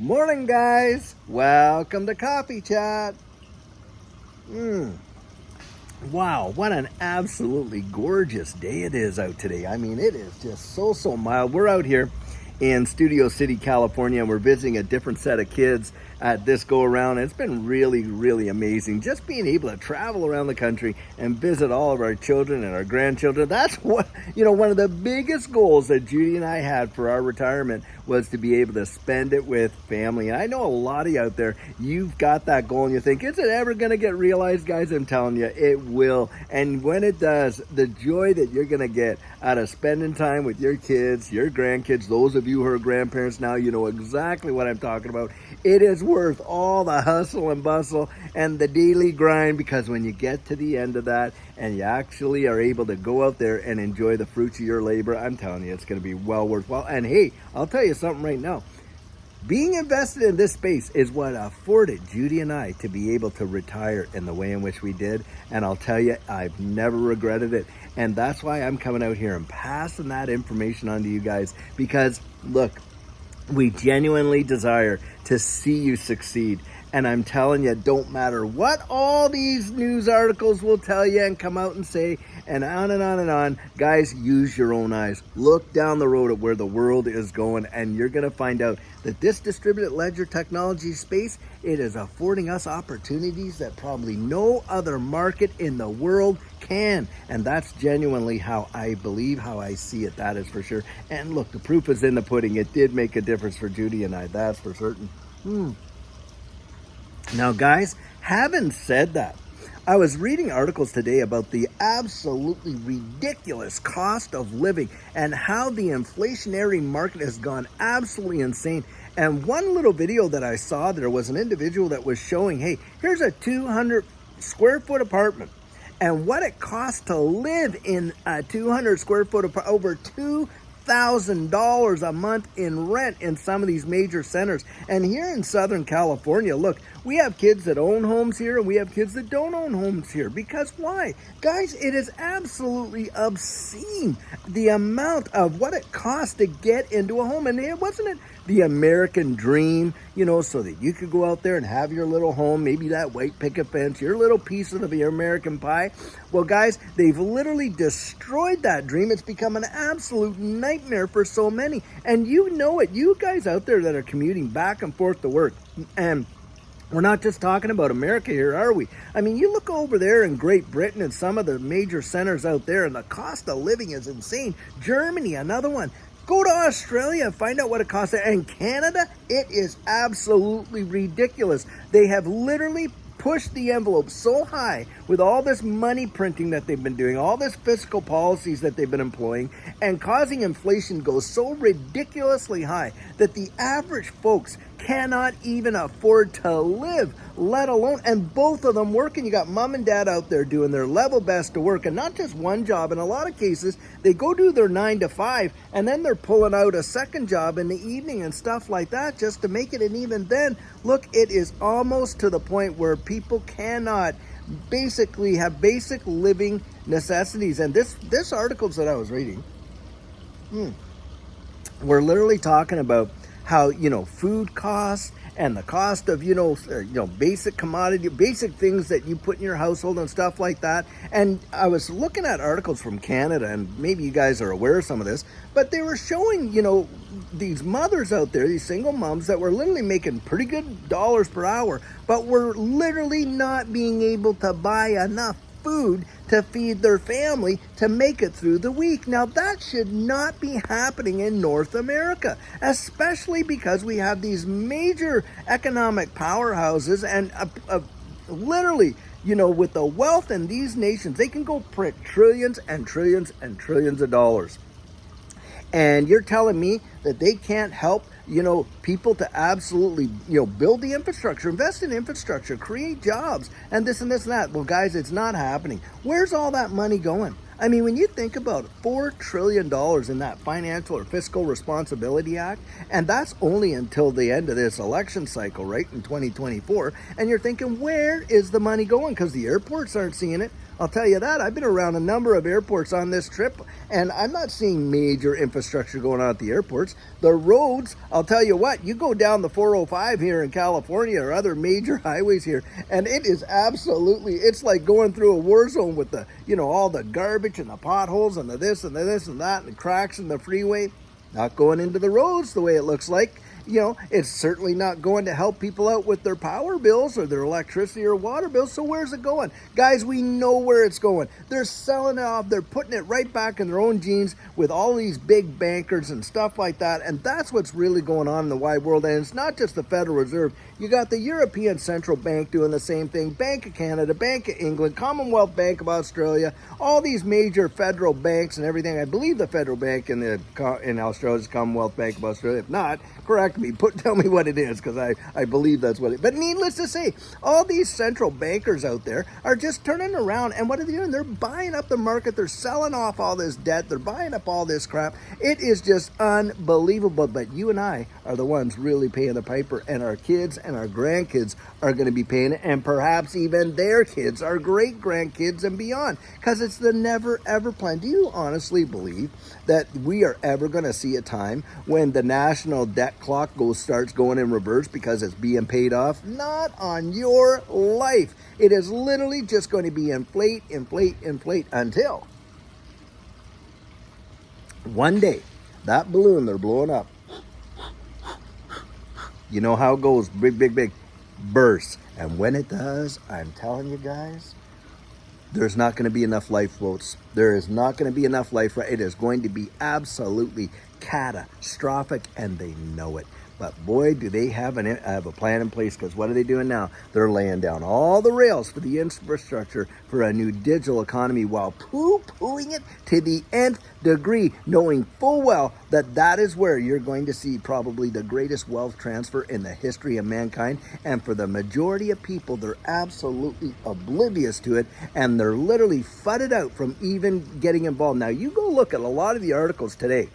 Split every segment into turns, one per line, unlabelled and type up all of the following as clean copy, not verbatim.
Morning, guys. Welcome to Coffee Chat. Wow, what an absolutely gorgeous day it is out today. I mean, it is just so mild. We're out here in Studio City, California, and we're visiting a different set of kids at this go around. It's been really amazing just being able to travel around the country and visit all of our children and our grandchildren. That's what, one of the biggest goals that Judy and I had for our retirement was to be able to spend it with family. And I know a lot of you out there, you've got that goal and you think, is it ever going to get realized? Guys, I'm telling you, it will. And when it does, the joy that you're going to get out of spending time with your kids, your grandkids, those of you who are grandparents now, you know exactly what I'm talking about. It is worth all the hustle and bustle and the daily grind, because when you get to the end of that and you actually are able to go out there and enjoy the fruits of your labor, I'm telling you, it's going to be well worthwhile. And hey, I'll tell you something right now. Being invested in this space is what afforded Judy and I to be able to retire in the way in which we did. And I'll tell you, I've never regretted it. And that's why I'm coming out here and passing that information on to you guys, because look, we genuinely desire to see you succeed. And I'm telling you, don't matter what all these news articles will tell you and come out and say, and on and on and on. Guys, use your own eyes. Look down the road at where the world is going, and you're going to find out that this distributed ledger technology space, it is affording us opportunities that probably no other market in the world can. And that's genuinely how I believe, how I see it. That is for sure. And look, the proof is in the pudding. It did make a difference for Judy and I. That's for certain. Now, guys, having said that, I was reading articles today about the absolutely ridiculous cost of living and how the inflationary market has gone absolutely insane. And one little video that I saw, there was an individual that was showing, hey, here's a 200 square foot apartment, and what it costs to live in a 200 square foot apartment, over $2,000 a month in rent in some of these major centers. And here in Southern California, look, we have kids that own homes here and we have kids that don't own homes here. Because why? Guys, it is absolutely obscene, the amount of what it costs to get into a home. And it wasn't the American dream, so that you could go out there and have your little home, maybe that white picket fence, your little piece of the American pie. Well, guys, they've literally destroyed that dream. It's become an absolute nightmare for so many. And you know it. You guys out there that are commuting back and forth to work, and we're not just talking about America here, are we? I mean, you look over there in Great Britain and some of the major centers out there, and the cost of living is insane. Germany, another one. Go to Australia and find out what it costs there. And Canada, it is absolutely ridiculous. They have literally pushed the envelope so high with all this money printing that they've been doing, all this fiscal policies that they've been employing, and causing inflation go so ridiculously high that the average folks cannot even afford to live, let alone, and both of them working. You got mom and dad out there doing their level best to work, and not just one job. In a lot of cases, they go do their 9 to 5, and then they're pulling out a second job in the evening and stuff like that just to make it. And even then, look, it is almost to the point where people cannot basically have basic living necessities. And this articles that I was reading, we're literally talking about how, food costs and the cost of, basic commodity, basic things that you put in your household and stuff like that. And I was looking at articles from Canada, and maybe you guys are aware of some of this, but they were showing, these mothers out there, these single moms that were literally making pretty good dollars per hour, but were literally not being able to buy enough food to feed their family to make it through the week. Now, that should not be happening in North America, especially because we have these major economic powerhouses and literally, with the wealth in these nations, they can go print trillions and trillions and trillions of dollars. And you're telling me that they can't help, people to absolutely, build the infrastructure, invest in infrastructure, create jobs, and this and this and that. Well, guys, it's not happening. Where's all that money going? I mean, when you think about it, $4 trillion in that Financial or Fiscal Responsibility Act, and that's only until the end of this election cycle, right, in 2024, and you're thinking, where is the money going? Because the airports aren't seeing it. I'll tell you that. I've been around a number of airports on this trip, and I'm not seeing major infrastructure going on at the airports. The roads, I'll tell you what, you go down the 405 here in California or other major highways here, and it is absolutely, it's like going through a war zone with the, all the garbage and the potholes and the this and the this and that and the cracks in the freeway. Not going into the roads the way it looks like. It's certainly not going to help people out with their power bills or their electricity or water bills. So where's it going? Guys, we know where it's going. They're selling it off. They're putting it right back in their own jeans with all these big bankers and stuff like that. And that's what's really going on in the wide world. And it's not just the Federal Reserve. You got the European Central Bank doing the same thing, Bank of Canada, Bank of England, Commonwealth Bank of Australia, all these major federal banks and everything. I believe the federal bank in Australia is Commonwealth Bank of Australia. If not, correct me, tell me what it is, because I believe that's what it is. But needless to say, all these central bankers out there are just turning around, and what are they doing? They're buying up the market. They're selling off all this debt. They're buying up all this crap. It is just unbelievable. But you and I are the ones really paying the piper, and our kids and our grandkids are going to be paying it, and perhaps even their kids, our great grandkids and beyond, because it's the never ever plan. Do you honestly believe that we are ever going to see a time when the national debt clock starts going in reverse because it's being paid off? Not on your life. It is literally just going to be inflate until one day that balloon they're blowing up, you know how it goes, big burst. And when it does, I'm telling you guys, there's not going to be enough lifeboats. There is not going to be enough life. It is going to be absolutely catastrophic, and they know it. But boy, do they have a plan in place, because what are they doing now? They're laying down all the rails for the infrastructure for a new digital economy while poo-pooing it to the nth degree, knowing full well that that is where you're going to see probably the greatest wealth transfer in the history of mankind. And for the majority of people, they're absolutely oblivious to it, and they're literally fudded out from even getting involved. Now, you go look at a lot of the articles today,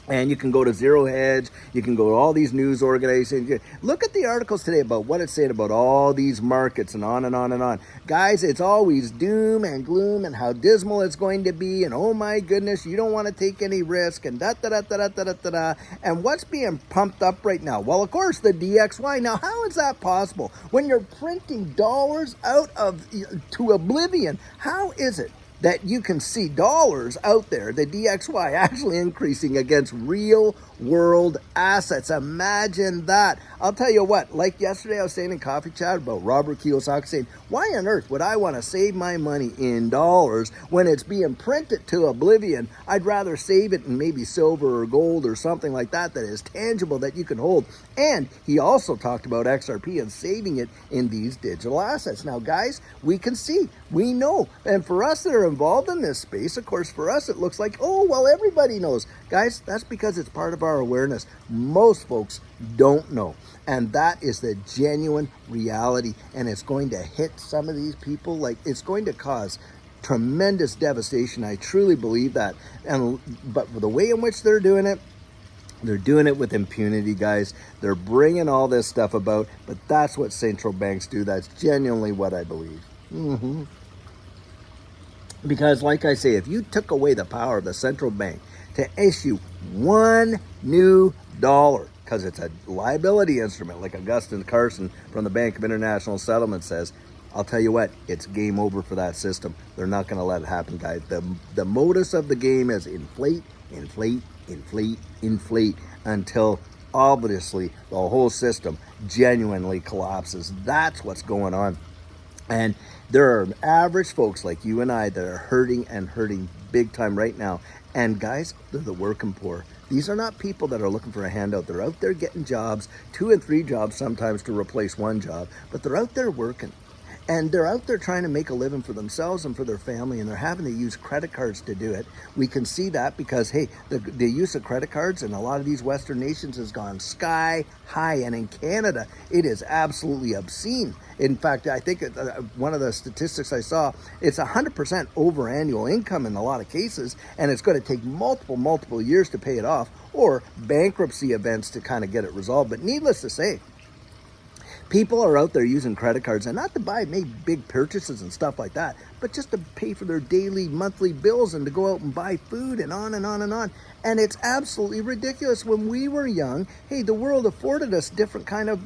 and you can go to Zero Hedge, you can go to all these news organizations. Look at the articles today about what it's saying about all these markets and on and on and on. Guys, it's always doom and gloom and how dismal it's going to be, and oh my goodness, you don't want to take any risk, and da-da-da-da-da-da-da-da. And what's being pumped up right now? Well, of course, the DXY. Now, how is that possible? When you're printing dollars to oblivion, how is it that you can see dollars out there, the DXY, actually increasing against real world assets? Imagine that. I'll tell you what, like yesterday I was saying in Coffee Chat about Robert Kiyosaki saying, why on earth would I want to save my money in dollars when it's being printed to oblivion? I'd rather save it in maybe silver or gold or something like that is tangible, that you can hold. And he also talked about XRP and saving it in these digital assets. Now, guys, we can see, we know, and for us that are involved in this space, of course, for us it looks like, oh, well, everybody knows. Guys, that's because it's part of our awareness. Most folks don't know, and that is the genuine reality, and it's going to hit some of these people, like it's going to cause tremendous devastation. I truly believe that. But the way in which they're doing it with impunity, guys. They're bringing all this stuff about, but that's what central banks do. That's genuinely what I believe. Because like I say, if you took away the power of the central bank to issue one new dollar, because it's a liability instrument, like Augustin Carson from the Bank of International Settlement says, I'll tell you what, it's game over for that system. They're not going to let it happen, guys. The modus of the game is inflate until obviously the whole system genuinely collapses. That's what's going on. And there are average folks like you and I that are hurting big time right now. And guys, they're the working poor. These are not people that are looking for a handout. They're out there getting jobs, 2 and 3 jobs sometimes to replace one job, but they're out there working. And they're out there trying to make a living for themselves and for their family, and they're having to use credit cards to do it. We can see that because, hey, the use of credit cards in a lot of these Western nations has gone sky high. And in Canada, it is absolutely obscene. In fact, I think one of the statistics I saw, it's 100% over annual income in a lot of cases, and it's going to take multiple years to pay it off, or bankruptcy events to kind of get it resolved. But needless to say, People are out there using credit cards, and not to buy make big purchases and stuff like that, but just to pay for their daily, monthly bills and to go out and buy food and on and on and on. And it's absolutely ridiculous. When we were young, hey, the world afforded us different kind of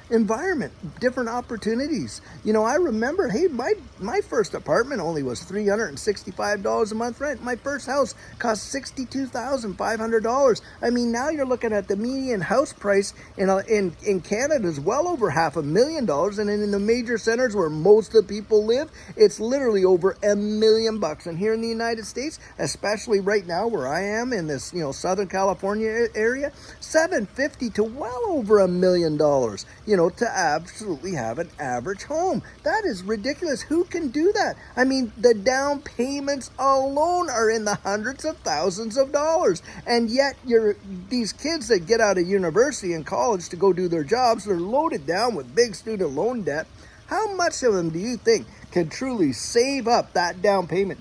environment, different opportunities. You know, I remember, hey, my first apartment only was $365 a month rent. My first house cost $62,500. I mean, now you're looking at the median house price in Canada is well over $500,000, and in the major centers where most of the people live, it's literally over $1 million. And here in the United States, especially right now where I am in this, you know, Southern California area, $750,000 to well over $1 million. You know, to absolutely have an average home. That is ridiculous. Who can do that? I mean, the down payments alone are in the hundreds of thousands of dollars. And yet these kids that get out of university and college to go do their jobs, they're loaded down with big student loan debt. How much of them do you think can truly save up that down payment,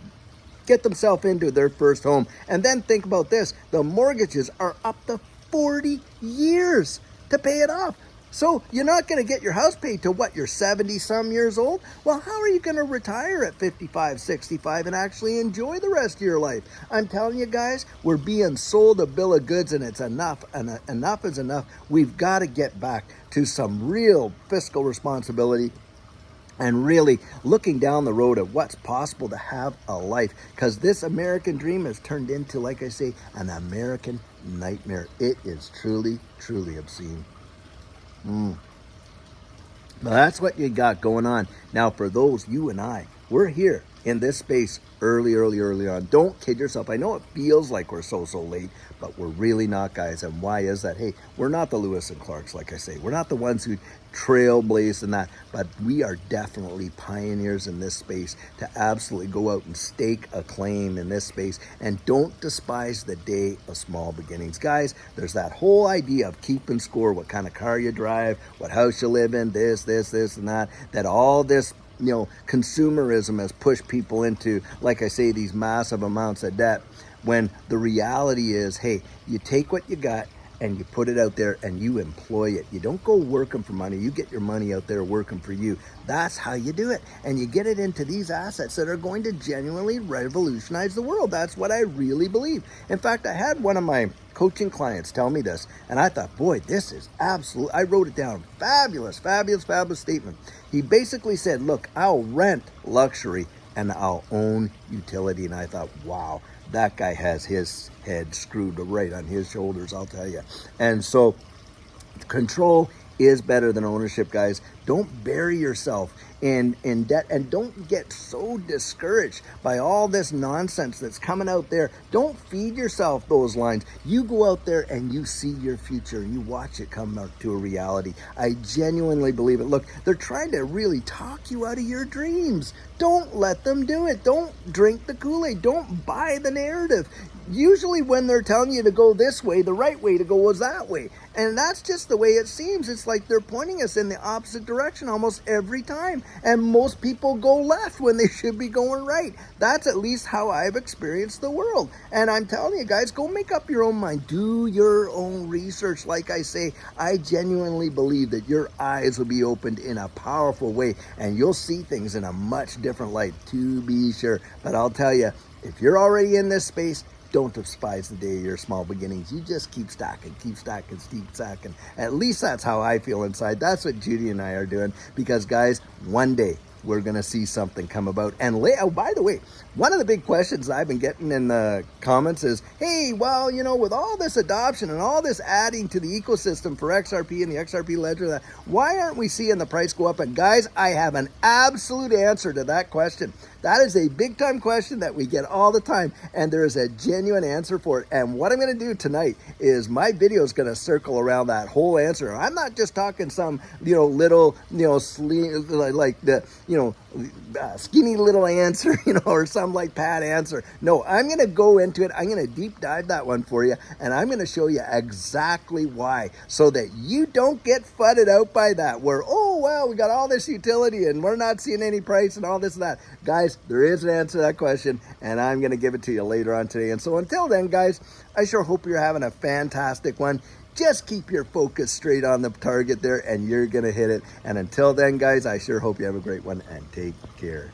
get themselves into their first home? And then think about this, the mortgages are up to 40 years to pay it off. So you're not going to get your house paid till what, you're 70 some years old? Well, how are you going to retire at 55, 65 and actually enjoy the rest of your life? I'm telling you guys, we're being sold a bill of goods, and it's enough, and enough is enough. We've got to get back to some real fiscal responsibility and really looking down the road at what's possible to have a life, because this American dream has turned into, like I say, an American nightmare. It is truly, truly obscene. But that's what you got going on. Now, for those, you and I, we're here in this space early on. Don't kid yourself. I know it feels like we're so late, but we're really not, guys. And why is that? Hey, we're not the Lewis and Clarks, like I say. We're not the ones who trailblazed in that, but we are definitely pioneers in this space to absolutely go out and stake a claim in this space. And don't despise the day of small beginnings. Guys, there's that whole idea of keeping score, what kind of car you drive, what house you live in, this, and that all this, you know, consumerism has pushed people into, like I say, these massive amounts of debt, when the reality is, hey, you take what you got and you put it out there and you employ it. You don't go working for money. You get your money out there working for you. That's how you do it. And you get it into these assets that are going to genuinely revolutionize the world. That's what I really believe. In fact, I had one of my coaching clients tell me this, and I thought, boy, this is absolute. I wrote it down. Fabulous statement. He basically said, look, I'll rent luxury and I'll own utility. And I thought, wow, that guy has his head screwed right on his shoulders, I'll tell you. And so control is better than ownership, guys. Don't bury yourself in debt, and don't get so discouraged by all this nonsense that's coming out there. Don't feed yourself those lines. You go out there and you see your future and you watch it come out to a reality. I genuinely believe it. Look, they're trying to really talk you out of your dreams. Don't let them do it. Don't drink the Kool-Aid. Don't buy the narrative. Usually when they're telling you to go this way, the right way to go is that way. And that's just the way it seems. It's like they're pointing us in the opposite direction almost every time. And most people go left when they should be going right. That's at least how I've experienced the world. And I'm telling you guys, go make up your own mind. Do your own research. Like I say, I genuinely believe that your eyes will be opened in a powerful way and you'll see things in a much different light, to be sure. But I'll tell you, if you're already in this space, don't despise the day of your small beginnings. You just keep stacking. At least that's how I feel inside. That's what Judy and I are doing. Because, guys, one day we're going to see something come about. And, oh, by the way, one of the big questions I've been getting in the comments is, hey, well, you know, with all this adoption and all this adding to the ecosystem for XRP and the XRP ledger, why aren't we seeing the price go up? And, guys, I have an absolute answer to that question. That is a big time question that we get all the time, and there is a genuine answer for it. And what I'm going to do tonight is my video is going to circle around that whole answer. I'm not just talking some, you know, little, you know, like the, you know, skinny little answer, you know, or some like pat answer. No, I'm going to go into it. I'm going to deep dive that one for you, and I'm going to show you exactly why, so that you don't get fudded out by that, where, oh, well, we got all this utility and we're not seeing any price and all this and that. Guys, there is an answer to that question, and I'm going to give it to you later on today. And so until then, guys, I sure hope you're having a fantastic one. Just keep your focus straight on the target there and you're going to hit it. And until then, guys, I sure hope you have a great one and take care.